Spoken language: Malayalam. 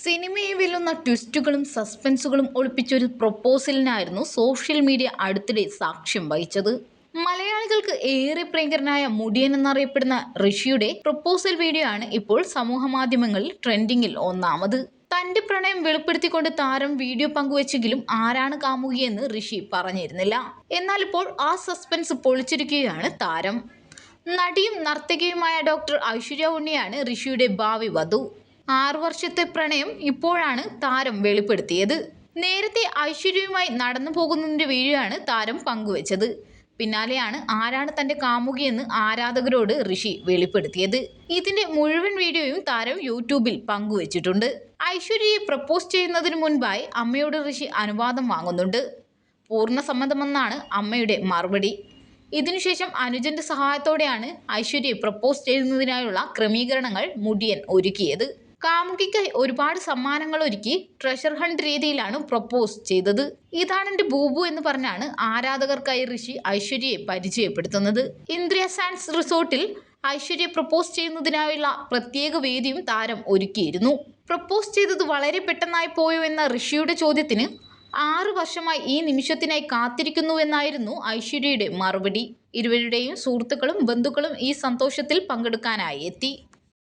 സിനിമയെ വെല്ലുന്ന ട്വിസ്റ്റുകളും സസ്പെൻസുകളും ഒളിപ്പിച്ചൊരു പ്രൊപ്പോസലിനായിരുന്നു സോഷ്യൽ മീഡിയ അടുത്തിടെ സാക്ഷ്യം വഹിച്ചത്. മലയാളികൾക്ക് ഏറെ പ്രിയങ്കരനായ മുടിയൻ എന്നറിയപ്പെടുന്ന ഋഷിയുടെ പ്രൊപ്പോസൽ വീഡിയോ ആണ് ഇപ്പോൾ സമൂഹമാധ്യമങ്ങളിൽ ട്രെൻഡിങ്ങിൽ ഒന്നാമത്. തന്റെ പ്രണയം വെളിപ്പെടുത്തിക്കൊണ്ട് താരം വീഡിയോ പങ്കുവച്ചെങ്കിലും ആരാണ് കാമുകിയെന്ന് ഋഷി പറഞ്ഞിരുന്നില്ല. എന്നാൽ ഇപ്പോൾ ആ സസ്പെൻസ് പൊളിച്ചിരിക്കുകയാണ് താരം. നടിയും നർത്തകിയുമായ ഡോക്ടർ ഐശ്വര്യ ഉണ്ണിയാണ് ഋഷിയുടെ ഭാവി വധു. 6 വർഷത്തെ പ്രണയം ഇപ്പോഴാണ് താരം വെളിപ്പെടുത്തിയത്. നേരത്തെ ഐശ്വര്യയുമായി നടന്നു പോകുന്നതിന്റെ വീഡിയോ ആണ് താരം പങ്കുവച്ചത്. പിന്നാലെയാണ് ആരാണ് തന്റെ കാമുകിയെന്ന് ആരാധകരോട് ഋഷി വെളിപ്പെടുത്തിയത്. ഇതിന്റെ മുഴുവൻ വീഡിയോയും താരം യൂട്യൂബിൽ പങ്കുവച്ചിട്ടുണ്ട്. ഐശ്വര്യയെ പ്രപ്പോസ് ചെയ്യുന്നതിന് മുൻപായി അമ്മയോട് ഋഷി അനുവാദം വാങ്ങുന്നുണ്ട്. പൂർണ്ണ സമ്മതമെന്നാണ് അമ്മയുടെ മറുപടി. ഇതിനുശേഷം അനുജന്റെ സഹായത്തോടെയാണ് ഐശ്വര്യയെ പ്രപ്പോസ് ചെയ്യുന്നതിനായുള്ള ക്രമീകരണങ്ങൾ മുടിയൻ ഒരുക്കിയത്. കാമുകിക്കായി ഒരുപാട് സമ്മാനങ്ങൾ ഒരുക്കി ട്രഷർ ഹണ്ട് രീതിയിലാണ് പ്രപ്പോസ് ചെയ്തത്. ഇതാണെന്റെ ബൂബു എന്ന് പറഞ്ഞാണ് ആരാധകർക്കായി ഋഷി ഐശ്വര്യയെ പരിചയപ്പെടുത്തുന്നത്. ഇന്ദ്രിയ സാൻഡ്സ് റിസോർട്ടിൽ ഐശ്വര്യ പ്രപ്പോസ് ചെയ്യുന്നതിനായുള്ള പ്രത്യേക വേദിയും താരം ഒരുക്കിയിരുന്നു. പ്രപ്പോസ് ചെയ്തത് വളരെ പെട്ടെന്നായി പോയോ എന്ന ഋഷിയുടെ ചോദ്യത്തിന് 6 വർഷമായി ഈ നിമിഷത്തിനായി കാത്തിരിക്കുന്നുവെന്നായിരുന്നു ഐശ്വര്യയുടെ മറുപടി. ഇരുവരുടെയും സുഹൃത്തുക്കളും ബന്ധുക്കളും ഈ സന്തോഷത്തിൽ പങ്കെടുക്കാനായി എത്തി.